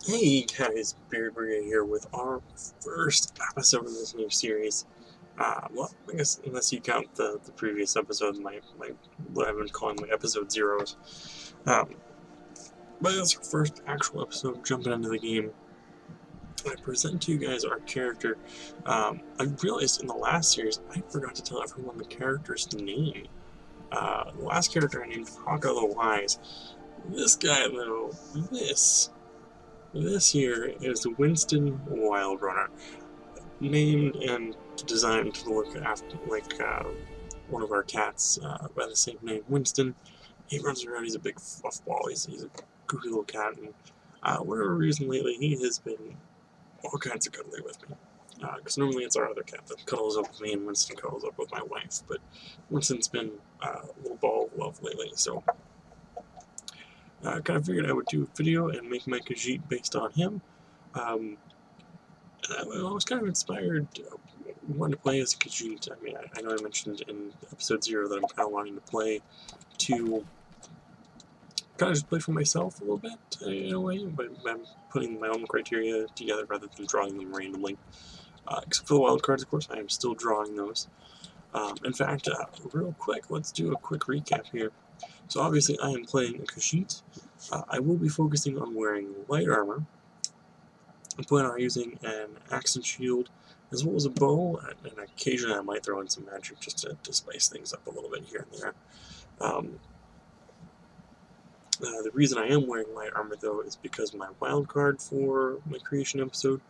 Hey guys, BeardBrigade here with our first episode of this new series. Well, I guess unless you count the previous episode, what I've been calling my episode zeros. But it's our first actual episode jumping into the game. I present to you guys our character. I realized in the last series I forgot to tell everyone the character's name. The last character I named Hawka the Wise. This guy though, This here is Wynstyn Wildrunner, named and designed to look after like one of our cats by the same name, Wynstyn. He runs around. He's a big fluff ball. He's a goofy little cat, and whatever reason lately, he has been all kinds of cuddly with me. Because normally it's our other cat that cuddles up with me, and Wynstyn cuddles up with my wife. But Wynstyn's been a little ball of love lately, so I kind of figured I would do a video and make my Khajiit based on him. I was kind of inspired, wanting to play as a Khajiit. I mean, I know I mentioned in episode 0 that I'm kind of wanting to play to kind of just play for myself a little bit, in a way, but I'm putting my own criteria together rather than drawing them randomly. Except for the wildcards, of course, I am still drawing those. In fact, real quick, let's do a quick recap here. So obviously I am playing a Khajiit. I will be focusing on wearing light armor. I plan on using an axe and shield, as well as a bow, and occasionally I might throw in some magic just to spice things up a little bit here and there. The reason I am wearing light armor, though, is because my wild card for my creation episode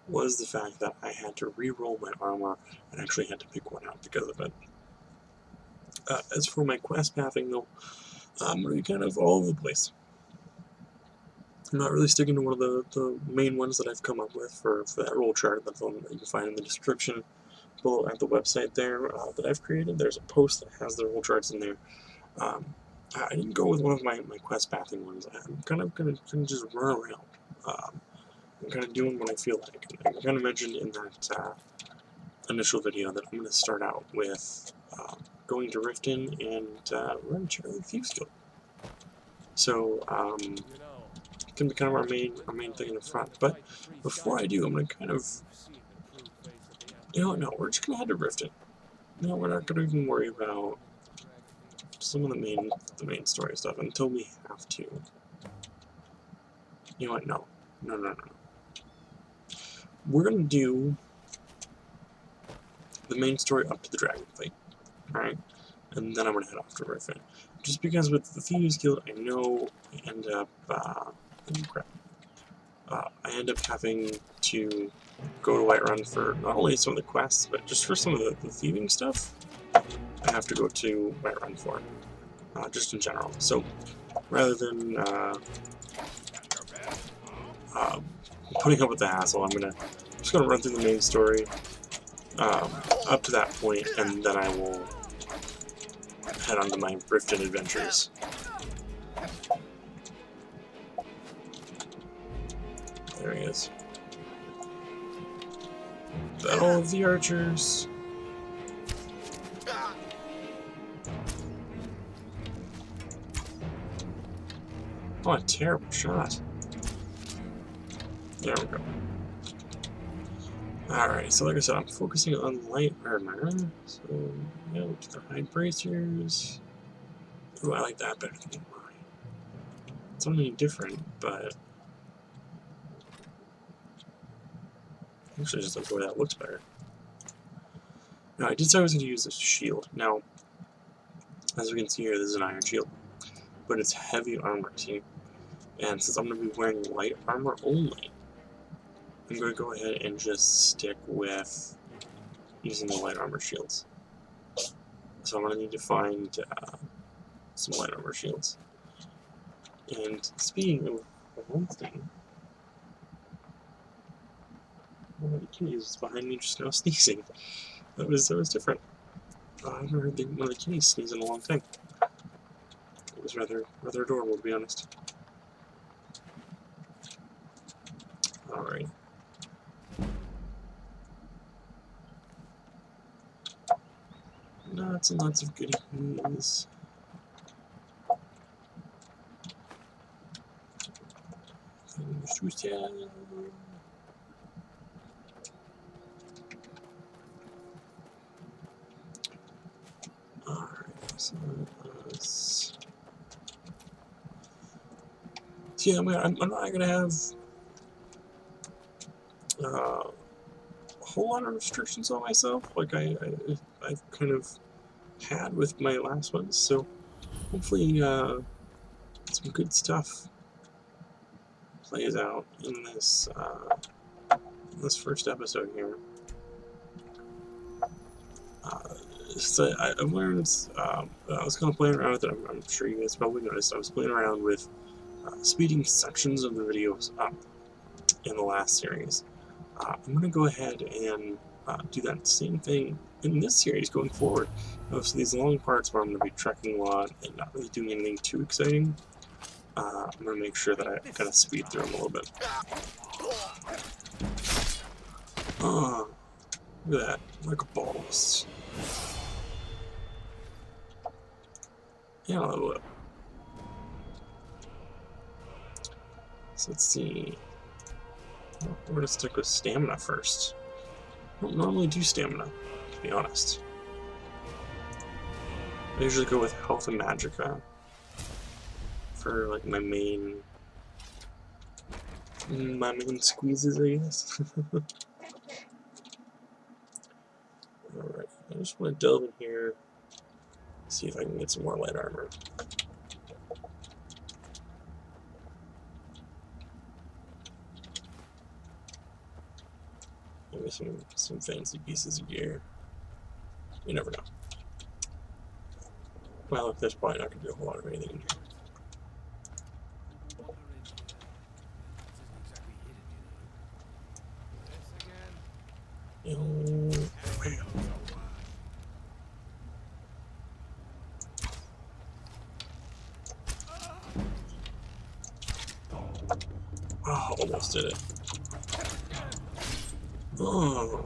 was the fact that I had to re-roll my armor and actually had to pick one out because of it. As for my quest pathing, though, I'm going to be kind of all over the place. I'm not really sticking to one of the main ones that I've come up with for that roll chart that you can find in the description below at the website there that I've created. There's a post that has the roll charts in there. I didn't go with one of my quest pathing ones. I'm kind of going to just run around. I'm kind of doing what I feel like. And I kind of mentioned in that initial video that I'm going to start out with going to Riften and run Charlie Thieves Guild. So, can be kind of our main thing in the front. But before I do, I'm gonna kind of, no, we're just gonna head to Riften. No, we're not gonna even worry about some of the main story stuff until we have to. You know what? No. We're gonna do the main story up to the dragon fight. All right, and then I'm gonna head off to Riften. Just because with the Thieves Guild, I know I end up. I end up having to go to Whiterun for not only some of the quests, but just for some of the thieving stuff. I have to go to Whiterun for, just in general. So rather than putting up with the hassle, I'm just gonna run through the main story up to that point, and then I will head on to my Riften adventures. There he is. Battle of the Archers. Oh, a terrible shot. There we go. Alright, so like I said, I'm focusing on light armor. So, the hide bracers. Ooh, I like that better than mine. It's only different, but actually, just like the way that looks better. Now, I did say I was going to use this shield. Now, as we can see here, this is an iron shield, but it's heavy armor, see? And since I'm going to be wearing light armor only, I'm going to go ahead and just stick with using the light armor shields. So I'm going to need to find some light armor shields. And speaking of one thing, one of the kitties was behind me just now sneezing. That was different. I haven't heard one of the kitties sneeze in a long time. It was rather adorable, to be honest. Alright. Lots and lots of goodies. Alright, so let's... Yeah, I'm not gonna have a whole lot of restrictions on myself, like I've kind of had with my last ones, so hopefully some good stuff plays out in this first episode here. So I've learned, I was kind of playing around with it. I'm sure you guys probably noticed, I was playing around with speeding sections of the videos up in the last series. I'm going to go ahead and do that same thing in this series going forward. So these long parts where I'm going to be trekking a lot and not really doing anything too exciting, I'm going to make sure that I kind of speed through them a little bit. Oh, look at that, like a balls. Yeah, I'll level up. So let's see. We're going to stick with stamina first. I don't normally do stamina, to be honest. I usually go with health and magicka for like my main squeezes, I guess. Alright, I just want to delve in here, see if I can get some more light armor. Maybe some fancy pieces of gear. You never know. Well, there's probably not going to be a whole lot of anything in here. Oh, almost did it. Oh,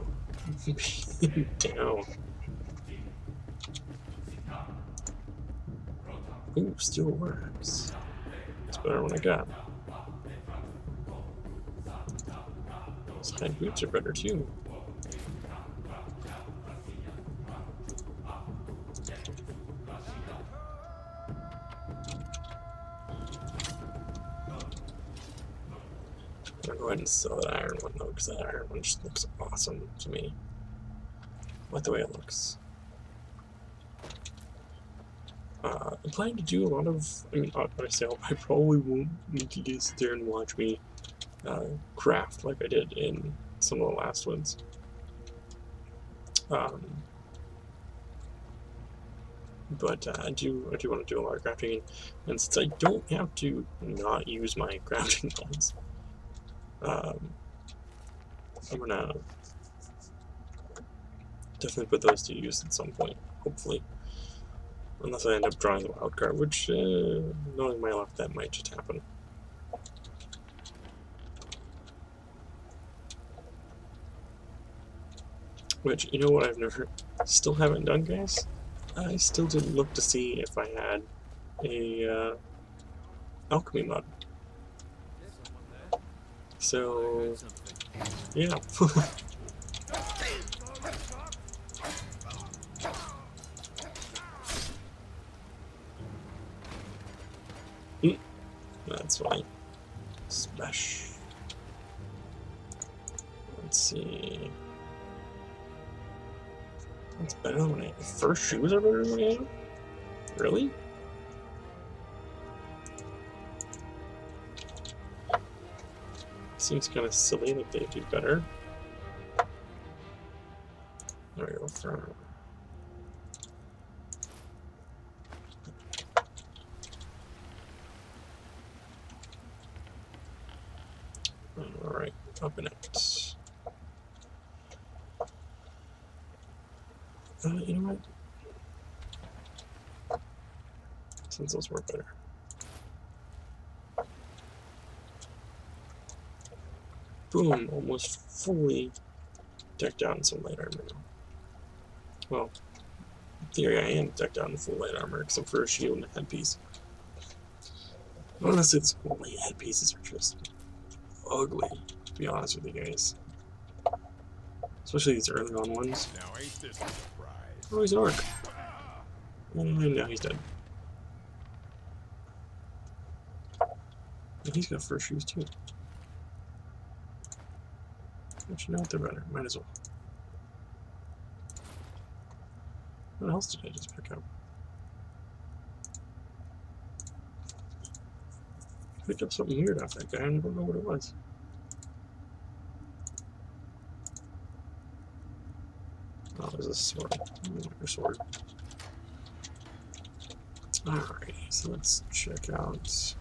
down. Ooh, still works. It's better when I got. Side boots are better too. I'm gonna go ahead and sell that iron one though, because that iron one just looks awesome to me. I like the way it looks. I'm planning to do a lot of, I mean, myself, I probably won't need to just sit there and watch me craft like I did in some of the last ones. But I do want to do a lot of crafting, and since I don't have to not use my crafting pods, I'm gonna definitely put those to use at some point, hopefully. Unless I end up drawing the wild card, which, knowing my luck, that might just happen. Which, you know what I've still haven't done, guys? I still didn't look to see if I had a, alchemy mod. So, yeah. That's fine. Smash. Let's see. That's better than what I had. First shoes are better than what I had? Really? Seems kind of silly that they do better. There we go. For alright, up and out. You know what? Since those work better. Boom, almost fully decked out in some light armor now. Well, in theory I am decked out in full light armor, except for a shield and a headpiece. Honestly, the headpieces are just ugly, to be honest with you guys. Especially these early on ones. Now ain't this a surprise? Oh, he's an orc. And now he's dead. And he's got fur shoes too. Actually, no, they're better. Might as well. What else did I just pick up? I picked up something weird off that guy. I don't know what it was. Oh, there's a sword. Your sword. Alright, so let's check out.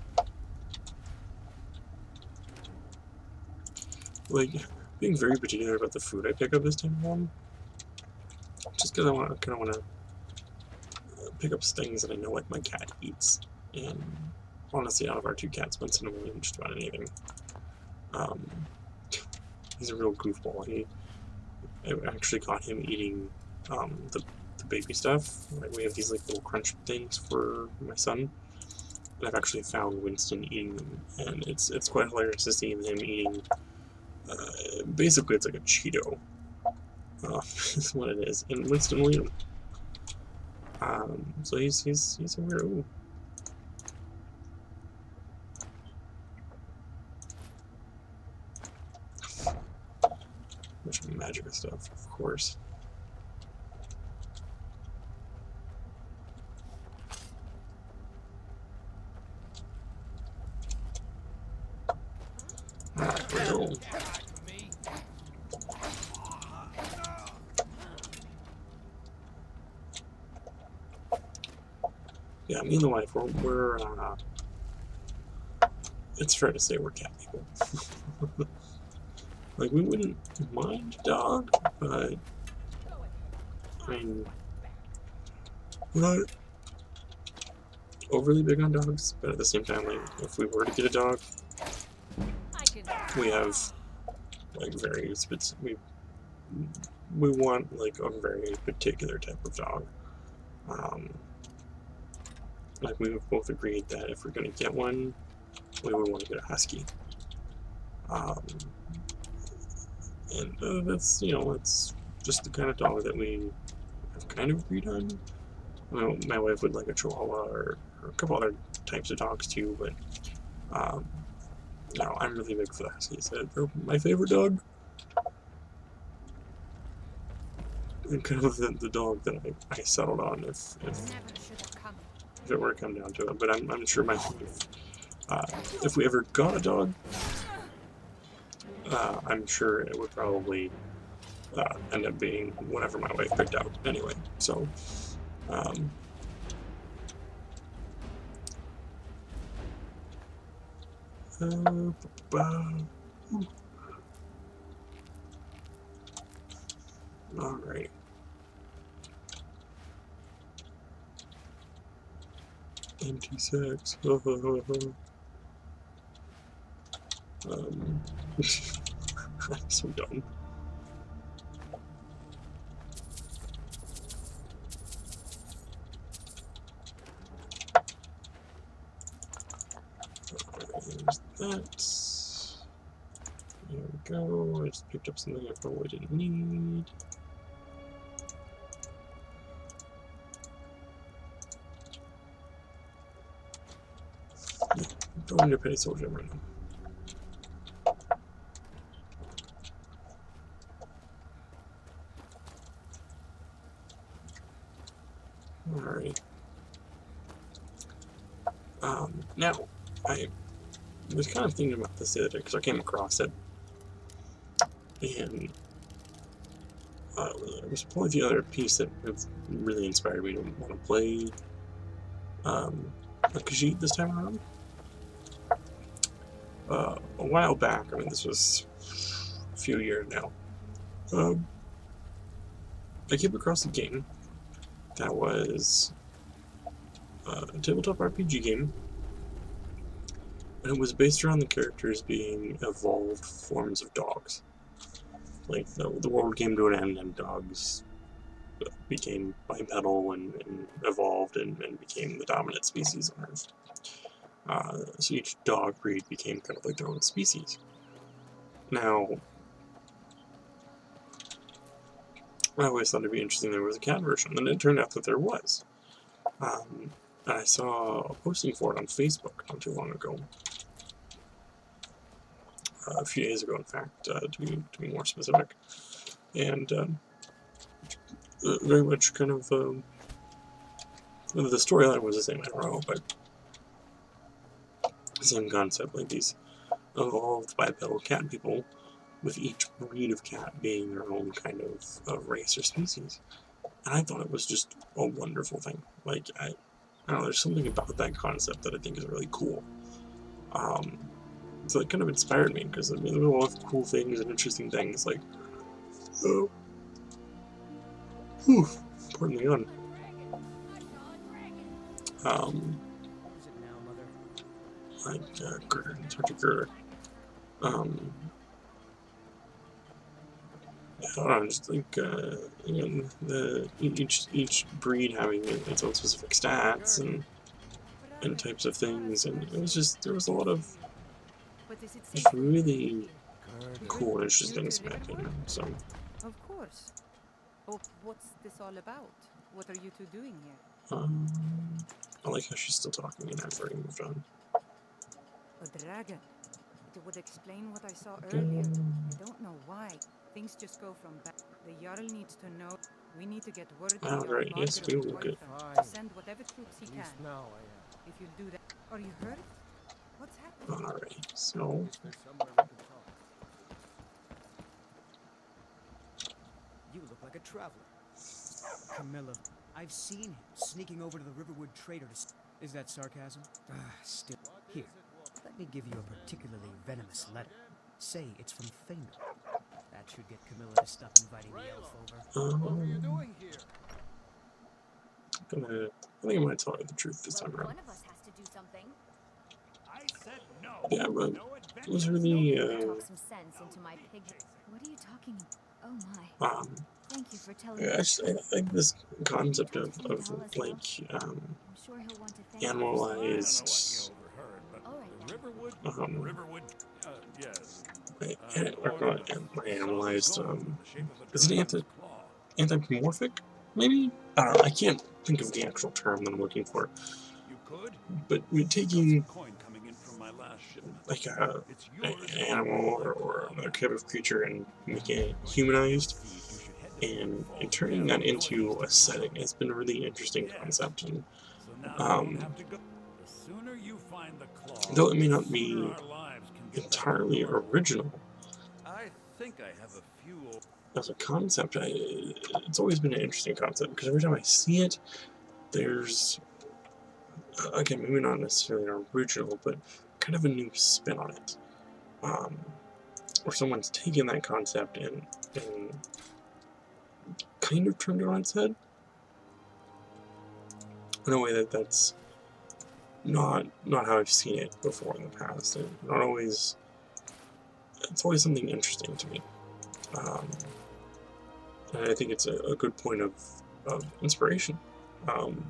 Like, being very particular about the food I pick up this time around. Just because I kind of want to pick up things that I know like my cat eats. And honestly, out of our two cats, Wynstyn will eat just about anything. He's a real goofball. I actually caught him eating the baby stuff. Like, we have these like little crunch things for my son, and I've actually found Wynstyn eating them, and it's quite hilarious to see him eating. Basically, it's like a Cheeto. Is what it is, and Wynstyn will eat them. So he's a weird. Ooh. Bunch of magic stuff, of course. Alright, we're going. Yeah, me and the wife, we're it's fair to say we're cat people. Like, we wouldn't mind a dog, but I mean, we're not overly big on dogs, but at the same time, like, if we were to get a dog, we have, like, very specific, we want, like, a very particular type of dog. Like, we've both agreed that if we're going to get one, we would want to get a husky. And that's, you know, it's just the kind of dog that we have kind of agreed on. Well, my wife would like a Chihuahua or a couple other types of dogs too, but no, I'm really big for the Huskies. They're my favorite dog. And kind of the dog that I settled on if it were to come down to it. But I'm sure my wife, if we ever got a dog, I'm sure it would probably end up being whatever my wife picked out anyway. So, alright. Empty sex. I'm so dumb. There's that. There we go. I just picked up something I probably didn't need. I'm going to pay soldier right now. Alright. Now, I was kind of thinking about this the other day because I came across it, and it was probably the other piece that really inspired me to want to play Khajiit this time around. A while back, I mean, this was a few years now, I came across a game that was a tabletop RPG game, and it was based around the characters being evolved forms of dogs. Like, the world came to an end and dogs became bipedal and evolved and became the dominant species on Earth. So each dog breed became kind of like their own species. Now, I always thought it'd be interesting there was a cat version, and it turned out that there was. I saw a posting for it on Facebook not too long ago. A few days ago, in fact, to be more specific. And very much kind of the storyline was the same, I don't know, but the same concept, like these evolved bipedal cat people, with each breed of cat being their own kind of race or species. And I thought it was just a wonderful thing. Like, I don't know, there's something about that concept that I think is really cool. So it kind of inspired me, because I mean, there were a lot of cool things and interesting things, like, pardon the gun. Like, Girder, Dr. Girder. I don't know, just like, again, each breed having its own specific stats and types of things, and it was just, there was a lot of just really cool and interesting things, in my opinion, so. Of course. Oh, what's this all about? What are you two doing here? I like how she's still talking and I've already moved on. A dragon. It would explain what I saw earlier. I don't know why. Things just go from back. The Jarl needs to know. We need to get word to Alright, yes, we will get. Send whatever troops he can. Now I am. If you do that. Are you hurt? What's happening? Alright, so. You look like a traveler. Camilla, I've seen him sneaking over to the Riverwood trader to... Is that sarcasm? Still. Here, let me give you a particularly venomous letter. Say it's from Fainal. That should get Camilla to stop inviting the elf over. What are you doing here? I think I might tell her the truth this time around. One of us has to do something. I said no. Yeah, but No it was really, Talk some sense into my pig. What are you talking about? Oh my. Thank you for telling me. I think this concept of like, I'm sure he'll want to thank animalized, yes. animalized, is it anthropomorphic, maybe? I don't know, I can't think of the actual term that I'm looking for. You could? But we're taking, Coin coming in from my last shipment. like, an animal or another type of creature and making it humanized, and turning that into a setting has been a really interesting concept. And though it may not be entirely original I think I have a few. as a concept, it's always been an interesting concept, because every time I see it, there's, again, maybe not necessarily an original, but kind of a new spin on it, where someone's taken that concept and kind of turned it on its head in a way that's not how I've seen it before in the past, and not always. It's always something interesting to me, and I think it's a good point of inspiration, and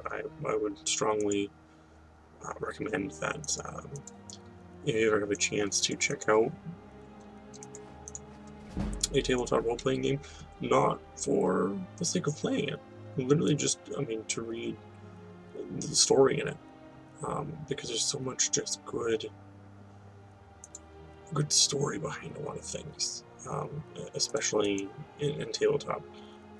I would strongly recommend that if you ever have a chance to check out a tabletop role-playing game, not for the sake of playing it, literally just, I mean, to read the story in it, because there's so much just good story behind a lot of things, especially in tabletop,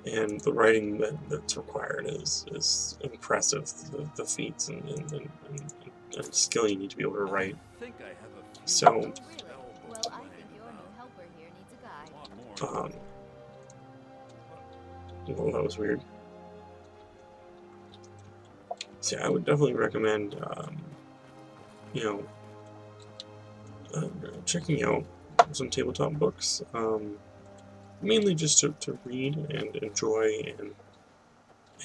and the writing that's required is impressive. The feats and skill you need to be able to write. So, Well, I think your new helper here needs a guide. well, that was weird. So yeah, I would definitely recommend, you know, checking out some tabletop books, mainly just to read and enjoy,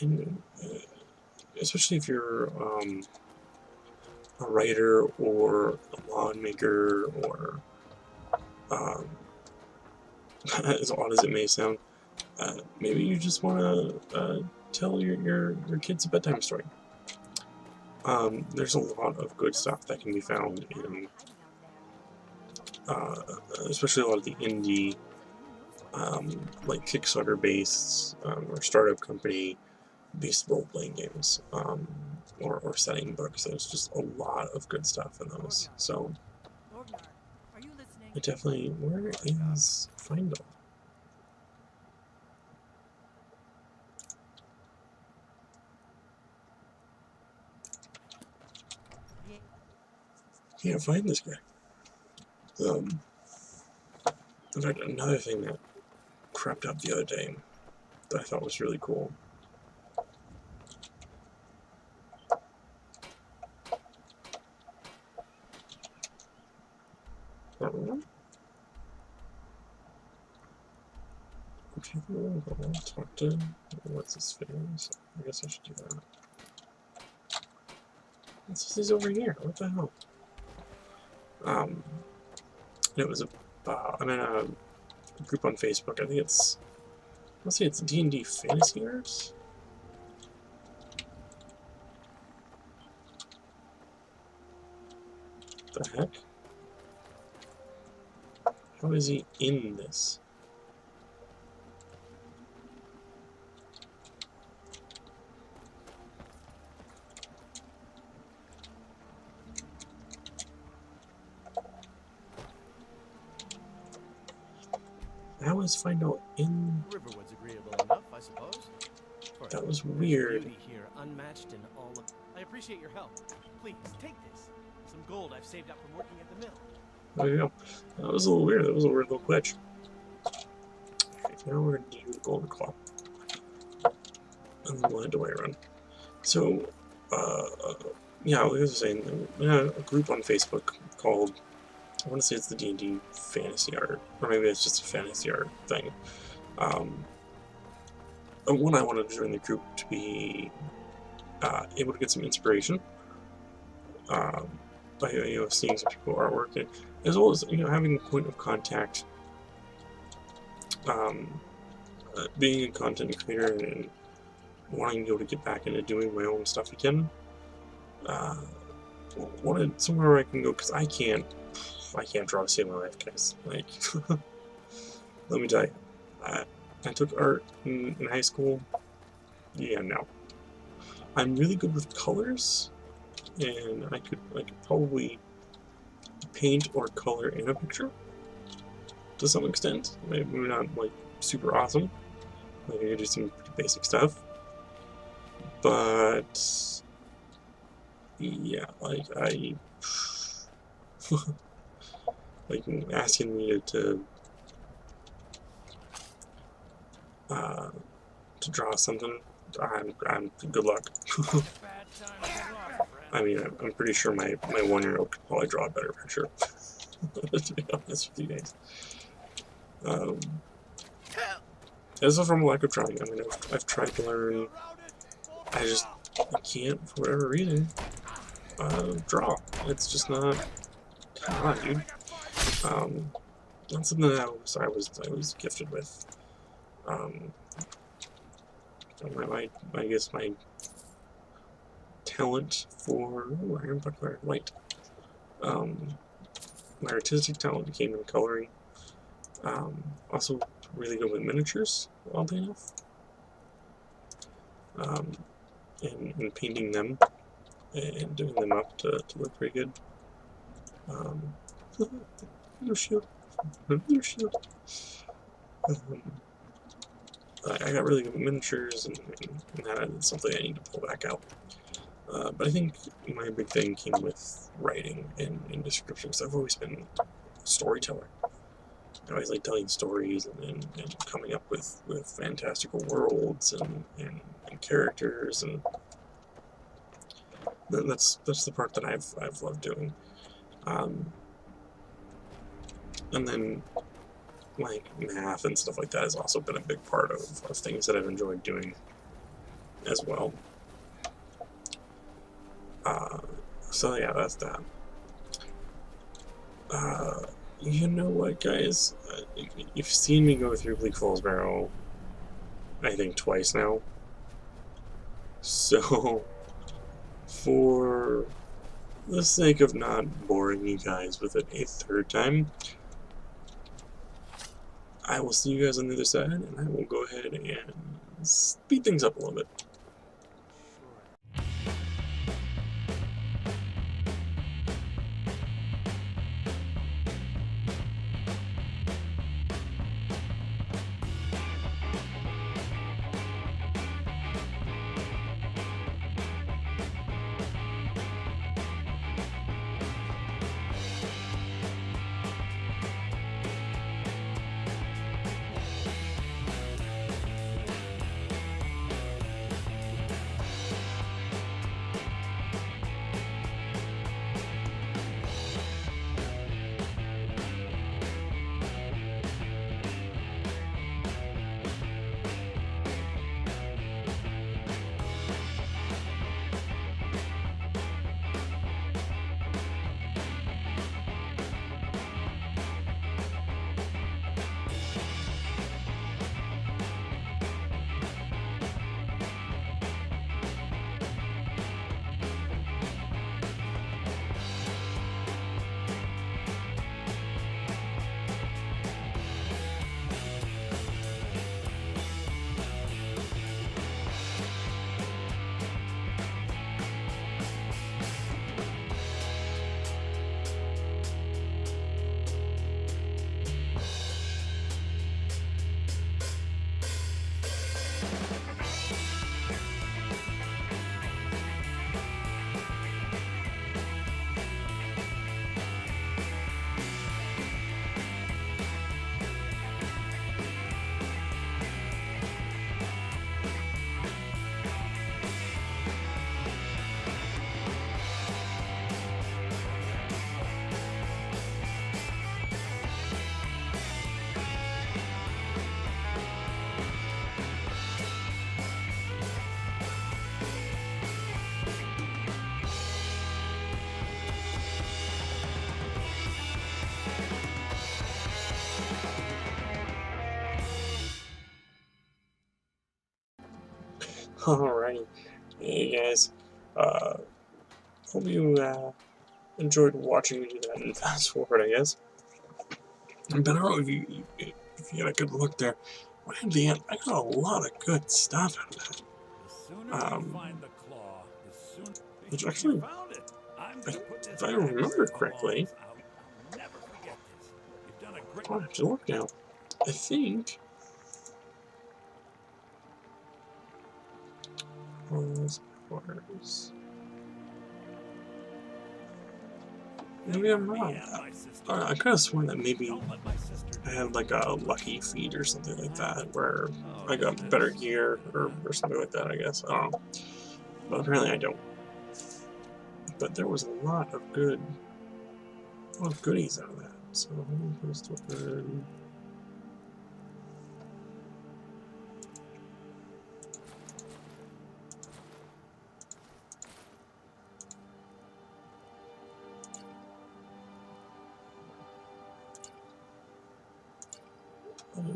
and especially if you're a writer or a mod maker, or as odd as it may sound, maybe you just want to tell your kids a bedtime story. There's a lot of good stuff that can be found especially a lot of the indie, like Kickstarter-based or startup company-based role-playing games, or setting books. There's just a lot of good stuff in those. So, it definitely. Where is Findle? Can't find this guy. In fact, another thing that crept up the other day that I thought was really cool. Okay, I'll talk to what's his face. I guess I should do that. He's over here. What the hell? It was I'm in a group on Facebook. I think it's, let's say it's D&D Fantasy Arts. The heck? How is he in this? How is Findle in? Riverwood's agreeable enough, I suppose. That was weird. Beauty here, unmatched in all of. I appreciate your help. Please take this. Some gold I've saved up from working at the mill. There you go. That was a little weird. That was a weird little glitch. Okay, now we're gonna do the Golden Claw, and then we'll head to Whiterun. So, yeah, like I was saying, we had a group on Facebook called, I want to say it's the D&D Fantasy Art, or maybe it's just a fantasy art thing. One, I wanted to join the group to be able to get some inspiration by seeing some people's artwork, and as well as having a point of contact, being a content creator and wanting to be able to get back into doing my own stuff again. Wanted somewhere where I can go, because I can't draw to save my life, guys. Like, let me tell you, I took art in high school. Yeah, no. I'm really good with colors, and I could probably paint or color in a picture to some extent. Maybe not like super awesome. Like, I could do some pretty basic stuff, but yeah, like like asking me to draw something, I'm good luck. I mean, I'm pretty sure my 1-year-old could probably draw a better picture. To be honest with you guys. This is from a lack of trying. I mean, I've tried to learn. I can't, for whatever reason, draw. It's just not, come on, dude. Not something that I was gifted with. I guess my talent for iron buckler light. My artistic talent came in coloring. Also really good with miniatures, oddly enough. And painting them and doing them up to look pretty good. Another shield. Another shield. I got really good with miniatures, and that's something I need to pull back out. But I think my big thing came with writing and descriptions. I've always been a storyteller. I always like telling stories and coming up with fantastical worlds and characters, and that's the part that I've loved doing. And then like math and stuff like that has also been a big part of things that I've enjoyed doing as well. So yeah, that's that. You know what, guys? You've seen me go through Bleak Falls Barrow, I think, twice now. So, for the sake of not boring you guys with it a third time, I will see you guys on the other side, and I will go ahead and speed things up a little bit. Alrighty, hey guys, hope you enjoyed watching me do that and fast forward, I guess. But I don't know if you had a good look there. When at the end, I got a lot of good stuff out of that. The sooner you find the claw, the sooner Which actually, found it. I'm gonna put this if I remember correctly, I'll never forget this. You've done a great I'll have to look now. I think maybe I'm wrong. I could have sworn that maybe I had like a lucky feat or something like that, where I got better gear or something like that, I guess. I don't know. But apparently I don't. But there was a lot of goodies out of that. So let's look at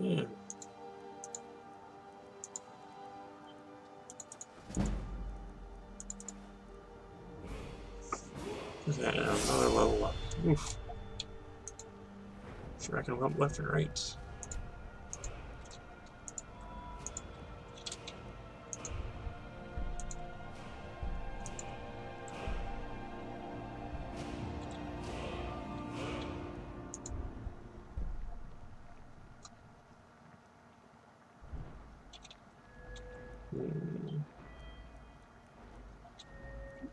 yeah. Yeah, another level up. Oof. Sure, I can go up left and right.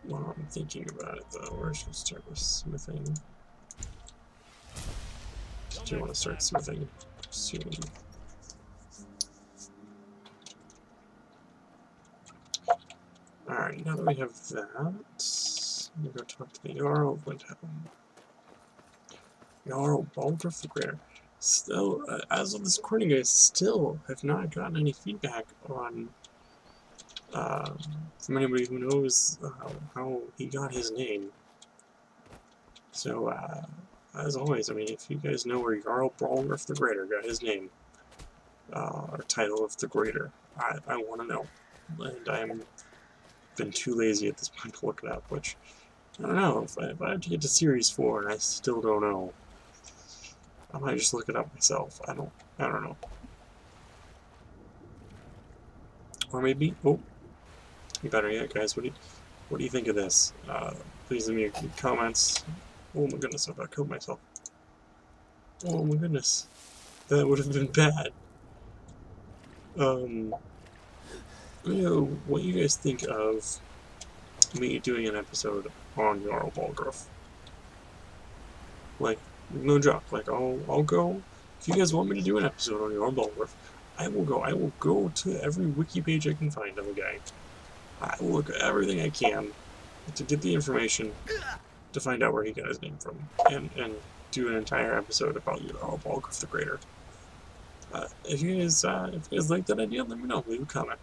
While I'm thinking about it, though, where should I start with smithing? Do you want to start smithing soon? Alright, now that we have that, I'm going to go talk to the Jarl of Windhelm. Jarl Baldr the Greater. Still, as of this recording, guys, still have not gotten any feedback on from anybody who knows how he got his name. So, as always, I mean, if you guys know where Jarl Baldr the Greater got his name, or title of the Greater, I want to know. And I'm been too lazy at this point to look it up, which I don't know. If I have to get to Series 4 and I still don't know, I might just look it up myself. I don't know. Or maybe, oh, better yet, guys, what do you think of this? Please leave me your comments. Oh my goodness, I about killed myself. Oh my goodness. That would have been bad. Let me know what you guys think of me doing an episode on Jarl Balgruuf. Like, no joke. Like, I'll go. If you guys want me to do an episode on Jarl Balgruuf, I will go. I will go to every wiki page I can find of a guy. I will look at everything I can to get the information to find out where he got his name from, and do an entire episode about Jarl Balgruuf the Greater. If you guys like that idea, let me know. Leave a comment.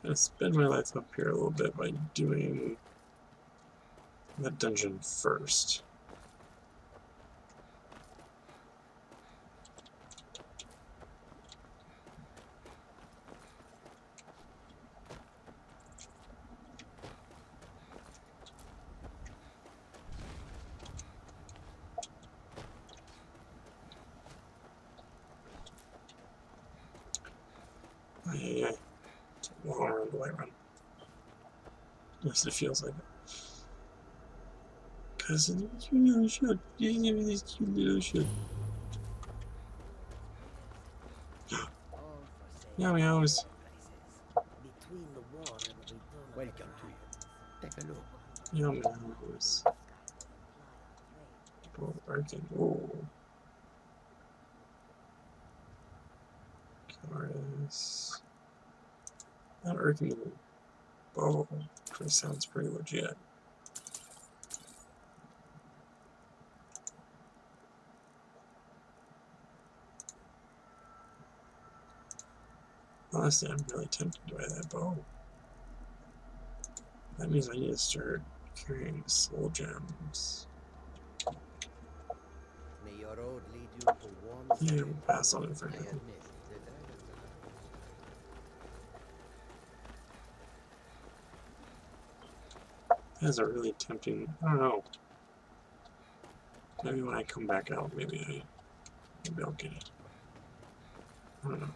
Gonna spend my life up here a little bit by doing that dungeon first. Yeah. How long do I run? At least it feels like it. Cause it's a cute little shit. This cute little shit. Meow meows. Welcome to you. Take a look. Meow meows. People barking. Whoa. Chorus. That irking bow sounds pretty legit. Honestly, I'm really tempted by that bow. That means I need to start carrying soul gems. May your road lead you to warm Yeah, we'll pass on it for now. That's a really tempting. I don't know. Maybe when I come back out, maybe I'll get it. I don't know.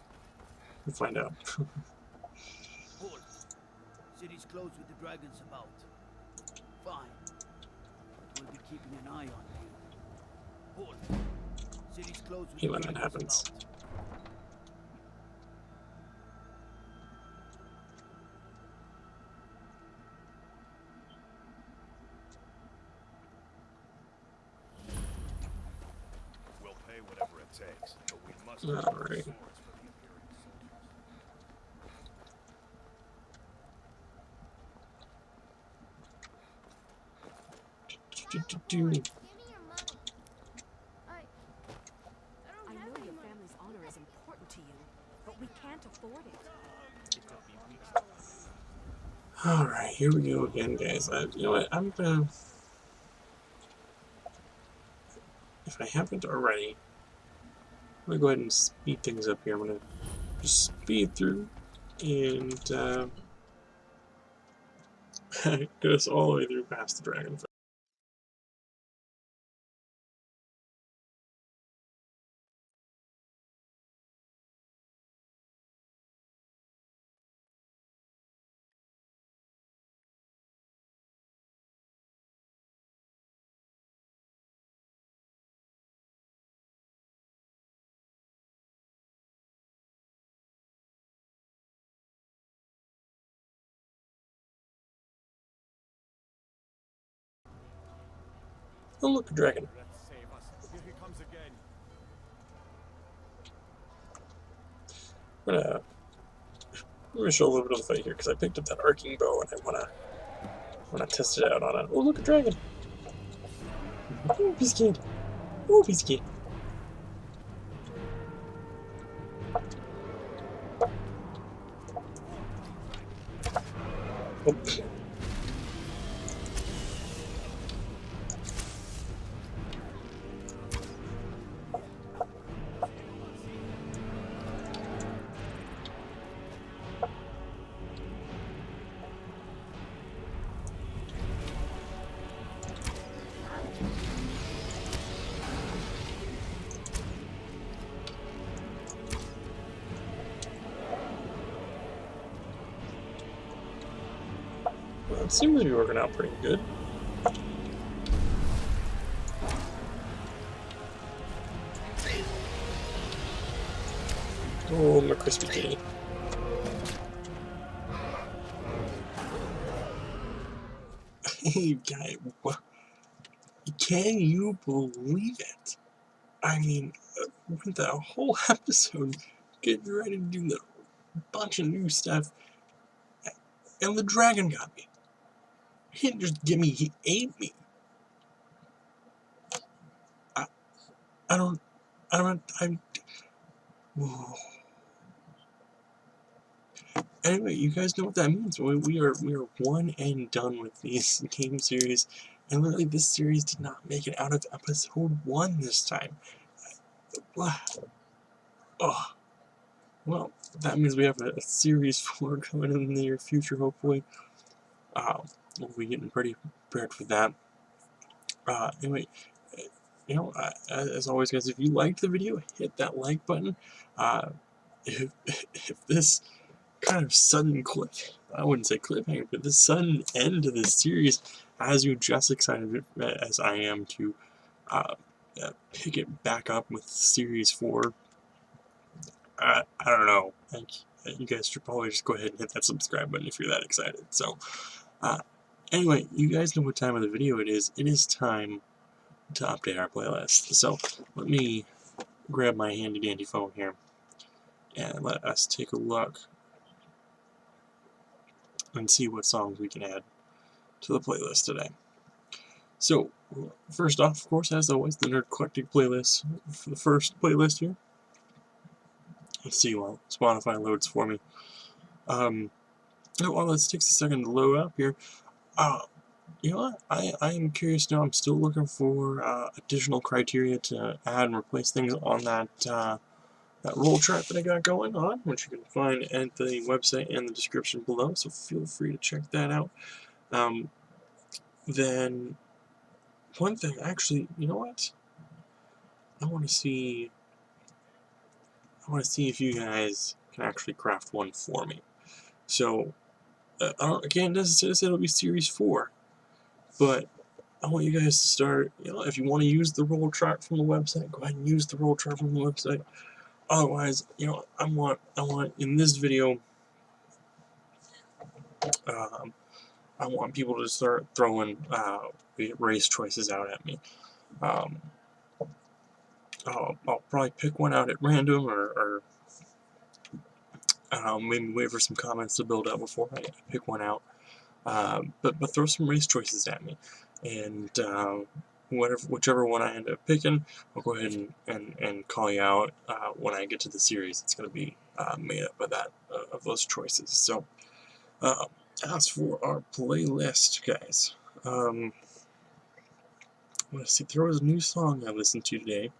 We'll find out. Hold. City's closed with the dragons about. Fine. But we'll be keeping an eye on you. Hold. City's closed with Hey, the when that dragons happens. about. We'll pay whatever it takes, but we must All have right. swords for the Imperial soldiers. Do. Give me your money. I I know your family's honor is important to you, but we can't afford it. It took me weeks to All right, here we go again, guys. You know what? I'm gonna. If I haven't already, I'm gonna go ahead and speed things up here. I'm gonna just speed through and get us all the way through past the dragon. Oh, look, a dragon. Let's save us. Here he comes again. I'm gonna show a little bit of the fight here because I picked up that arcing bow and I wanna test it out on it. Oh, look, a dragon! Oh, be scared! Oh, be scared! Oh. It seems to be working out pretty good. Oh, my crispy kitty. Hey, guy, what? Can you believe it? I mean, with that whole episode getting ready to do a bunch of new stuff, and the dragon got me. He didn't just get me, he ate me. I'm. Whoa. Anyway, you guys know what that means. We are one and done with these game series, and literally this series did not make it out of episode 1 this time. Oh, well, that means we have a series 4 coming in the near future, hopefully. We'll be getting pretty prepared for that. Anyway, you know, as always, guys, if you liked the video, hit that like button. If this kind of sudden I wouldn't say cliffhanger, but this sudden end to this series has you just excited as I am to pick it back up with series 4, I don't know. You guys should probably just go ahead and hit that subscribe button if you're that excited. So, anyway, you guys know what time of the video it is. It is time to update our playlist. So, let me grab my handy dandy phone here and let us take a look and see what songs we can add to the playlist today. So, first off, of course, as always, the Nerd Eclectic playlist for the first playlist here. Let's see while Spotify loads for me. While this takes a second to load up here, you know what? I am curious now. I'm still looking for additional criteria to add and replace things on that that roll chart that I got going on, which you can find at the website in the description below, so feel free to check that out. Then, one thing, actually, you know what? I want to see if you guys can actually craft one for me. So, again, it doesn't say it'll be Series 4, but I want you guys to start, you know, if you want to use the roll chart from the website, go ahead and use the roll chart from the website. Otherwise, you know, I want in this video, I want people to start throwing race choices out at me. I'll probably pick one out at random, or maybe wait for some comments to build up before I pick one out. But throw some race choices at me, and whichever one I end up picking, I'll go ahead and call you out when I get to the series. It's going to be made up of of those choices. So, as for our playlist, guys, let's see. There was a new song I listened to today.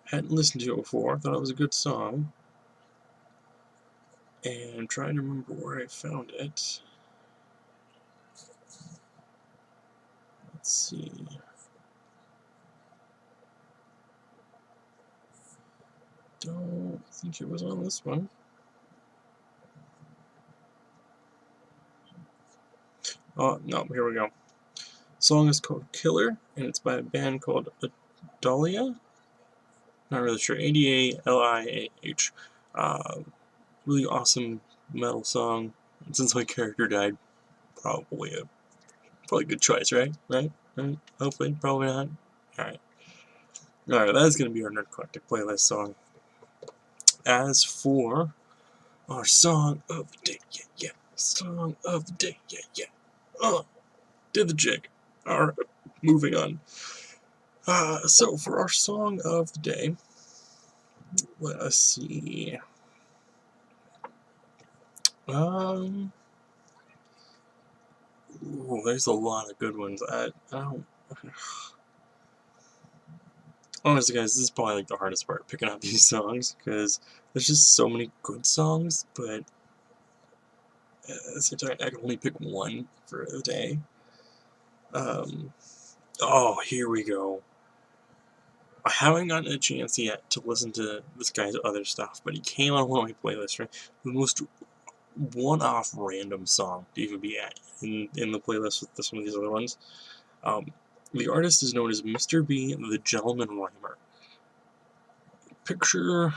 Hadn't listened to it before. Thought it was a good song, and I'm trying to remember where I found it. Let's see. Don't think it was on this one. Oh, no, here we go. The song is called Killer, and it's by a band called Adalia. Not really sure. Adaliah. Really awesome metal song. And since my character died, probably a good choice, right? Right? Hopefully, probably not. Alright. Alright, that's going to be our Nerd Eclectic playlist song. As for our song of the day, yeah. Song of the day, yeah. Did the jig. Alright, moving on. So for our song of the day, let us see. Ooh, there's a lot of good ones. I don't. Honestly, guys, this is probably like the hardest part, picking out these songs, because there's just so many good songs, but at the same time, I can only pick one for the day. Oh, here we go. I haven't gotten a chance yet to listen to this guy's other stuff, but he came on one of my playlists, right? The most one-off random song to even be in the playlist with some of these other ones. The artist is known as Mr. B, the Gentleman Rhymer. Picture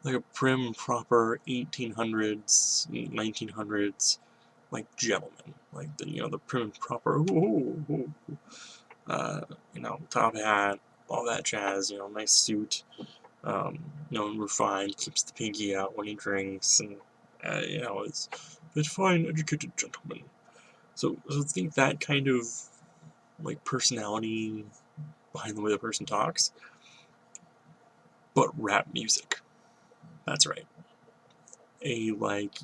like a prim, proper 1800s, 1900s, like gentleman, like the prim and proper, top hat, all that jazz, nice suit, refined, keeps the pinky out when he drinks, and is a fine, educated gentleman. So think that kind of like personality behind the way the person talks, but rap music. That's right. A like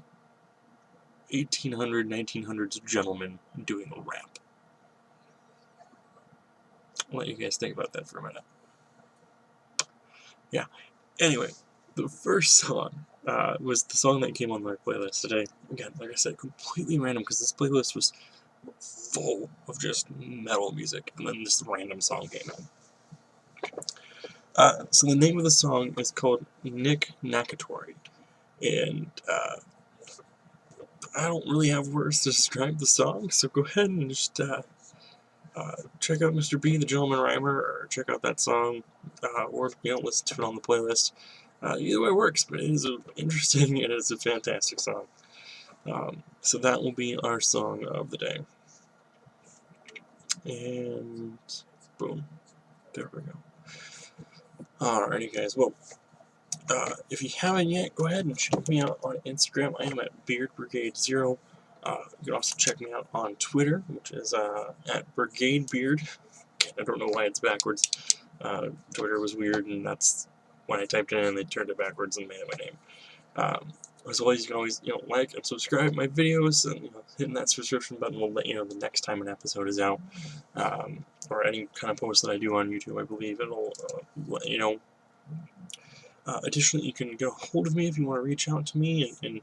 1800s, 1900s gentleman doing a rap. I'll let you guys think about that for a minute. Yeah. Anyway, the first song was the song that came on my playlist today. Again, like I said, completely random because this playlist was full of just metal music, and then this random song came in. So the name of the song is called Nick Nakatory, and I don't really have words to describe the song, so go ahead and just check out Mr. B, the Gentleman Rhymer, or check out that song, or listen to it on the playlist. Either way works, but it is interesting and it's a fantastic song. So that will be our song of the day. And boom, there we go. Alrighty guys, well, if you haven't yet, go ahead and check me out on Instagram. I am at BeardBrigade0. You can also check me out on Twitter, which is at BrigadeBeard. I don't know why it's backwards. Twitter was weird, and that's when I typed it in, they turned it backwards and made it my name. As always, you can always like and subscribe my videos, and hitting that subscription button will let you know the next time an episode is out, or any kind of post that I do on YouTube. I believe it'll let you know. Additionally, you can get a hold of me if you want to reach out to me and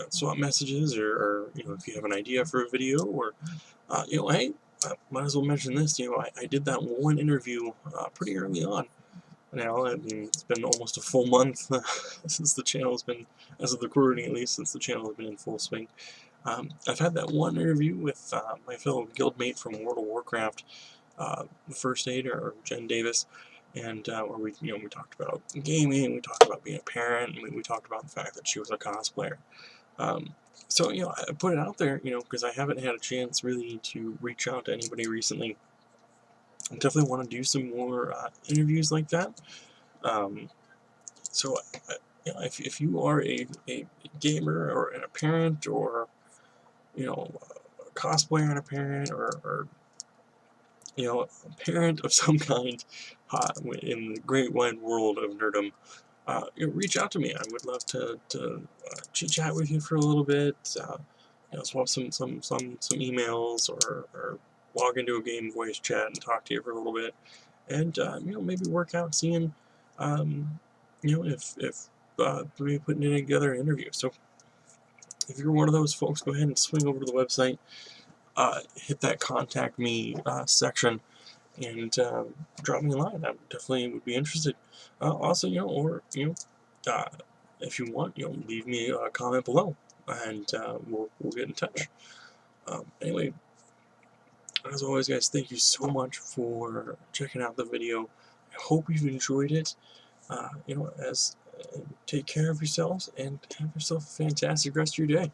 swap messages, or if you have an idea for a video, or hey, might as well mention this. I did that one interview pretty early on. Now, I mean, it's been almost a full month since the channel has been, as of the recording at least, since the channel has been in full swing. I've had that one interview with my fellow guildmate from World of Warcraft, the First Aid, or Jen Davis, and where we talked about gaming, we talked about being a parent, and we talked about the fact that she was a cosplayer. So I put it out there, because I haven't had a chance really to reach out to anybody recently. I definitely want to do some more interviews like that. So if you are a gamer or a parent, or a cosplayer and a parent, or a parent of some kind in the great wide world of nerdom, reach out to me. I would love to chit chat with you for a little bit. Swap some emails, or log into a game voice chat and talk to you for a little bit, and maybe work out seeing if maybe putting it together an interview. So if you're one of those folks, go ahead and swing over to the website, hit that contact me section, and drop me a line. I definitely would be interested. Also, if you want, leave me a comment below, and we'll get in touch. Anyway, as always, guys, thank you so much for checking out the video. I hope you've enjoyed it. Take care of yourselves and have yourself a fantastic rest of your day.